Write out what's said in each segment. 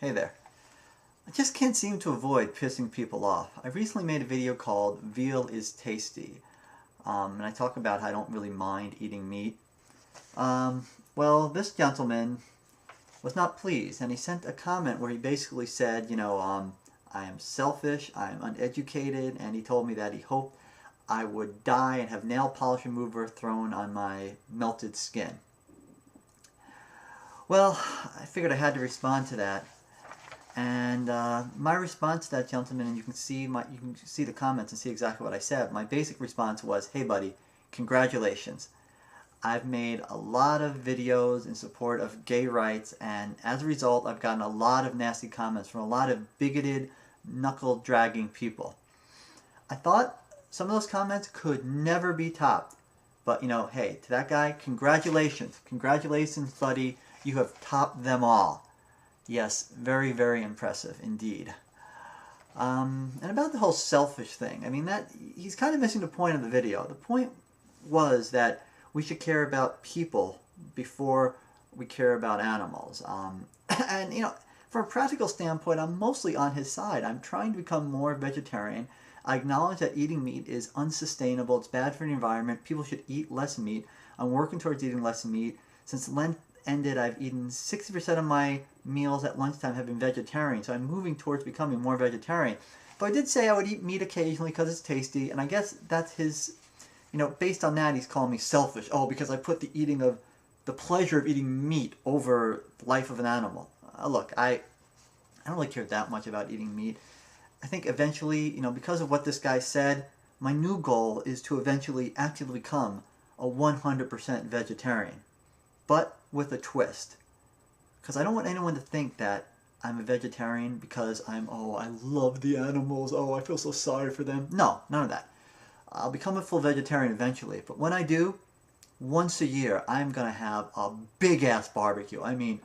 Hey there. I just can't seem to avoid pissing people off. I recently made a video called Veal is Tasty, and I talk about how I don't really mind eating meat. Well, this gentleman was not pleased, and he sent a comment where he basically said, I am selfish, I am uneducated, and he told me that he hoped I would die and have nail polish remover thrown on my melted skin. Well, I figured I had to respond to that. And my response to that gentleman, and you can see the comments and see exactly what I said. My basic response was, "Hey, buddy, congratulations. I've made a lot of videos in support of gay rights, and as a result, I've gotten a lot of nasty comments from a lot of bigoted, knuckle-dragging people. I thought some of those comments could never be topped, but hey, to that guy, congratulations, buddy. You have topped them all." Yes, very, very impressive indeed. And about the whole selfish thing, I mean, he's kind of missing the point of the video. The point was that we should care about people before we care about animals. And, from a practical standpoint, I'm mostly on his side. I'm trying to become more vegetarian. I acknowledge that eating meat is unsustainable. It's bad for the environment. People should eat less meat. I'm working towards eating less meat. Since Lent ended, I've eaten 60% of my meals at lunchtime have been vegetarian, so I'm moving towards becoming more vegetarian. But I did say I would eat meat occasionally because it's tasty, and I guess that's his, based on that, he's calling me selfish. Oh, because I put the pleasure of eating meat over the life of an animal. Look, I don't really care that much about eating meat. I think eventually, because of what this guy said, my new goal is to eventually actually become a 100% vegetarian. But with a twist. Because I don't want anyone to think that I'm a vegetarian because I love the animals, I feel so sorry for them. No, none of that. I'll become a full vegetarian eventually, but when I do, once a year, I'm going to have a big-ass barbecue. I mean,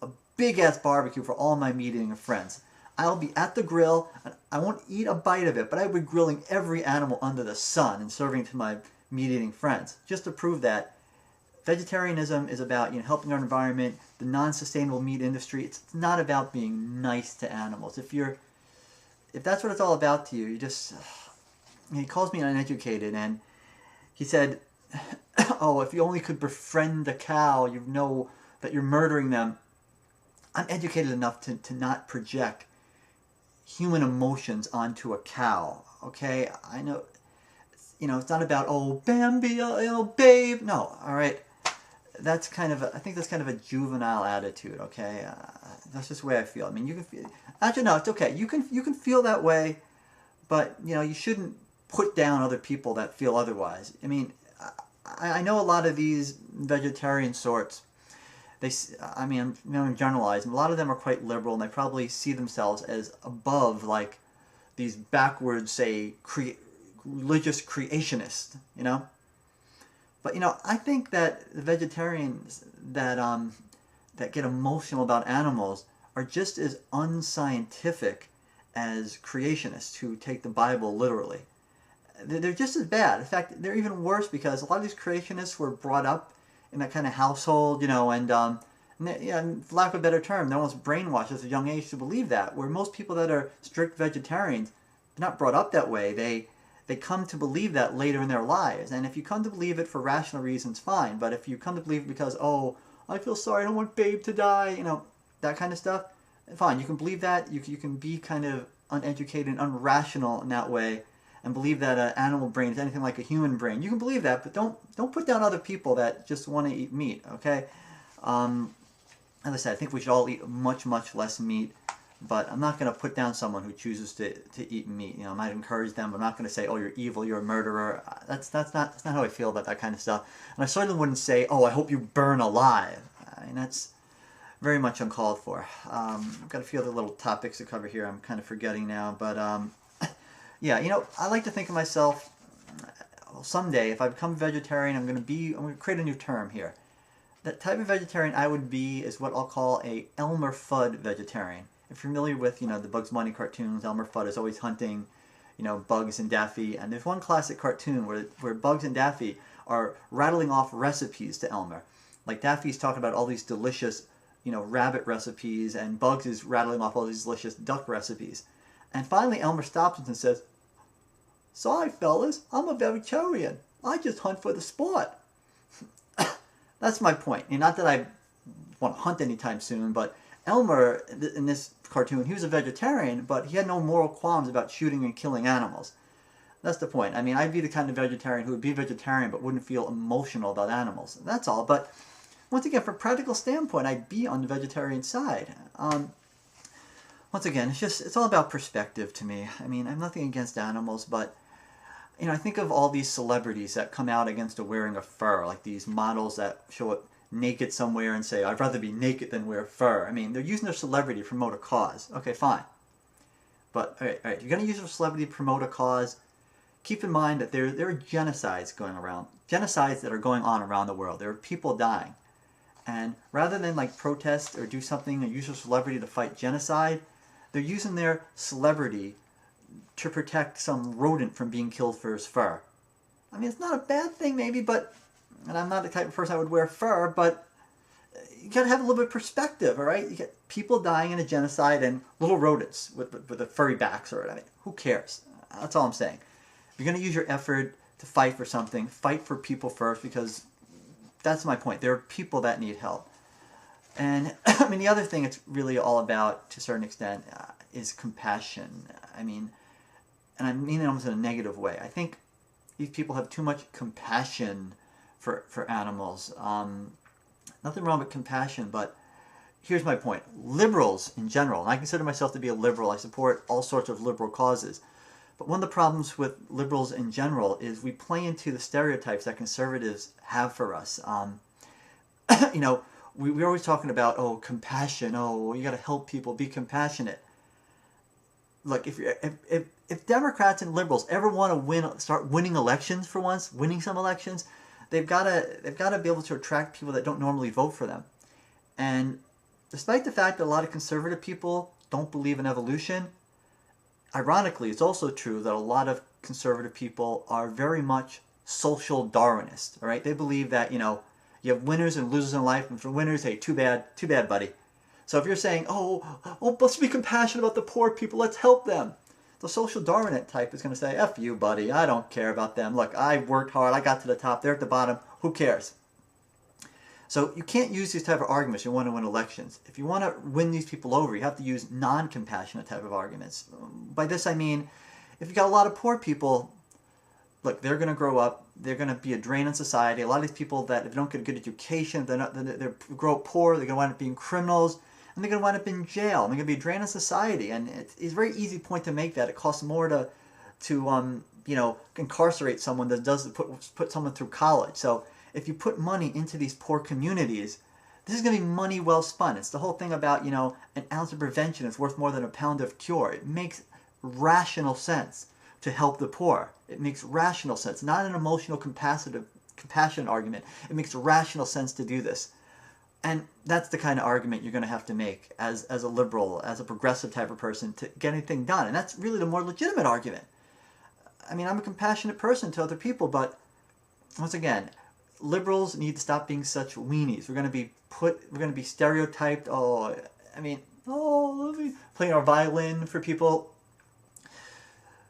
a big-ass barbecue for all my meat-eating friends. I'll be at the grill, and I won't eat a bite of it, but I'll be grilling every animal under the sun and serving to my meat-eating friends, just to prove that vegetarianism is about helping our environment, the non-sustainable meat industry. It's not about being nice to animals. If that's what it's all about to you, he calls me uneducated, and he said, "Oh, if you only could befriend a cow, you know that you're murdering them." I'm educated enough to not project human emotions onto a cow. Okay, I know. It's not about, "Oh, Bambi, babe." No, all right. I think that's kind of a juvenile attitude, okay? That's just the way I feel. I mean, you can feel, actually, no, it's okay. You can feel that way, but, you shouldn't put down other people that feel otherwise. I mean, I know a lot of these vegetarian sorts, I'm generalizing, a lot of them are quite liberal, and they probably see themselves as above, like, these backwards, say, religious creationists, But I think that the vegetarians that get emotional about animals are just as unscientific as creationists who take the Bible literally. They're just as bad. In fact, they're even worse because a lot of these creationists were brought up in that kind of household, and for lack of a better term, they're almost brainwashed at a young age to believe that. Where most people that are strict vegetarians, they're not brought up that way. They come to believe that later in their lives. And if you come to believe it for rational reasons, fine. But if you come to believe it because, I feel sorry, I don't want Babe to die, that kind of stuff, fine. You can believe that. You can be kind of uneducated and unrational in that way and believe that an animal brain is anything like a human brain. You can believe that, but don't put down other people that just want to eat meat, okay? As I said, I think we should all eat much, much less meat. But I'm not going to put down someone who chooses to eat meat. I might encourage them, but I'm not going to say, "Oh, you're evil, you're a murderer." That's not how I feel about that kind of stuff. And I certainly wouldn't say, "Oh, I hope you burn alive." I mean, that's very much uncalled for. I've got a few other little topics to cover here. I'm kind of forgetting now, but yeah, I like to think of myself. Well, someday, if I become a vegetarian, I'm going to create a new term here. The type of vegetarian I would be is what I'll call a Elmer Fudd vegetarian. If you're familiar with, the Bugs Bunny cartoons, Elmer Fudd is always hunting, Bugs and Daffy. And there's one classic cartoon where Bugs and Daffy are rattling off recipes to Elmer. Like Daffy's talking about all these delicious rabbit recipes, and Bugs is rattling off all these delicious duck recipes. And finally Elmer stops and says, "Sorry, fellas, I'm a vegetarian. I just hunt for the sport." That's my point. Not that I want to hunt anytime soon, but Elmer, in this cartoon, he was a vegetarian, but he had no moral qualms about shooting and killing animals. That's the point. I mean, I'd be the kind of vegetarian who would be vegetarian but wouldn't feel emotional about animals. That's all. But once again, from a practical standpoint, I'd be on the vegetarian side. Once again, it's all about perspective to me. I mean, I'm nothing against animals, but I think of all these celebrities that come out against the wearing of fur, like these models that show up naked somewhere and say, "I'd rather be naked than wear fur." I mean, they're using their celebrity to promote a cause. Okay, fine. But, all right, you're going to use your celebrity to promote a cause. Keep in mind that there are genocides going around. Genocides that are going on around the world. There are people dying. And rather than protest or do something or use their celebrity to fight genocide, they're using their celebrity to protect some rodent from being killed for his fur. I mean, it's not a bad thing maybe, but, and I'm not the type of person that would wear fur, but you got to have a little bit of perspective, all right? You get people dying in a genocide and little rodents with the furry backs, or I mean, who cares? That's all I'm saying. If you're going to use your effort to fight for something, fight for people first, because that's my point. There are people that need help. And I mean, the other thing it's really all about, to a certain extent, is compassion. I mean, and I mean it almost in a negative way. I think these people have too much compassion for animals. Nothing wrong with compassion, but here's my point. Liberals in general, and I consider myself to be a liberal. I support all sorts of liberal causes. But one of the problems with liberals in general is we play into the stereotypes that conservatives have for us. We're always talking about, oh, compassion. Oh, you got to help people. Be compassionate. Look, if Democrats and liberals ever want to start winning elections for once, winning some elections, they've got to be able to attract people that don't normally vote for them. And despite the fact that a lot of conservative people don't believe in evolution, ironically, it's also true that a lot of conservative people are very much social Darwinists. All right, they believe that you have winners and losers in life, and for winners, hey, too bad, buddy. So if you're saying, oh, let's be compassionate about the poor people, let's help them, the social Darwinist type is going to say, "F you, buddy, I don't care about them. Look, I worked hard, I got to the top, they're at the bottom, who cares?" So you can't use these type of arguments if you want to win elections. If you want to win these people over, you have to use non-compassionate type of arguments. By this I mean, if you got a lot of poor people, look, they're going to grow up, they're going to be a drain on society. A lot of these people that if they don't get a good education, they grow up poor, they're going to wind up being criminals, and they're going to wind up in jail, and they're going to be a drain on society. And it's a very easy point to make that. It costs more to incarcerate someone than it does to put someone through college. So if you put money into these poor communities, this is going to be money well spent. It's the whole thing about, an ounce of prevention is worth more than a pound of cure. It makes rational sense to help the poor. It makes rational sense, not an emotional compassion argument. It makes rational sense to do this. And that's the kind of argument you're going to have to make as a liberal, as a progressive type of person to get anything done. And that's really the more legitimate argument. I mean, I'm a compassionate person to other people, but once again, liberals need to stop being such weenies. We're going to be stereotyped. Let me playing our violin for people.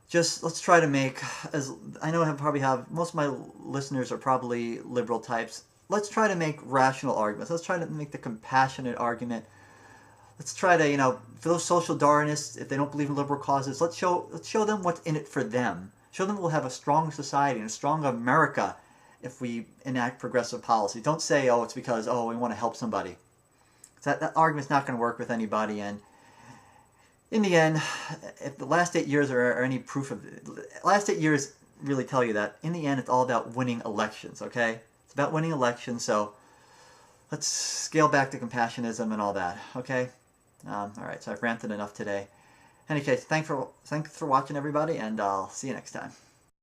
Just let's try to make, as I know most of my listeners are probably liberal types. Let's try to make rational arguments. Let's try to make the compassionate argument. Let's try to, for those social Darwinists, if they don't believe in liberal causes, let's show them what's in it for them. Show them we'll have a strong society and a strong America if we enact progressive policy. Don't say, oh, it's because, we want to help somebody. That argument's not going to work with anybody. And in the end, if the last 8 years are any proof of it, the last 8 years really tell you that in the end, it's all about winning elections, okay? It's about winning elections, so let's scale back to compassionism and all that, okay? All right, so I've ranted enough today. In any case, thanks for watching, everybody, and I'll see you next time.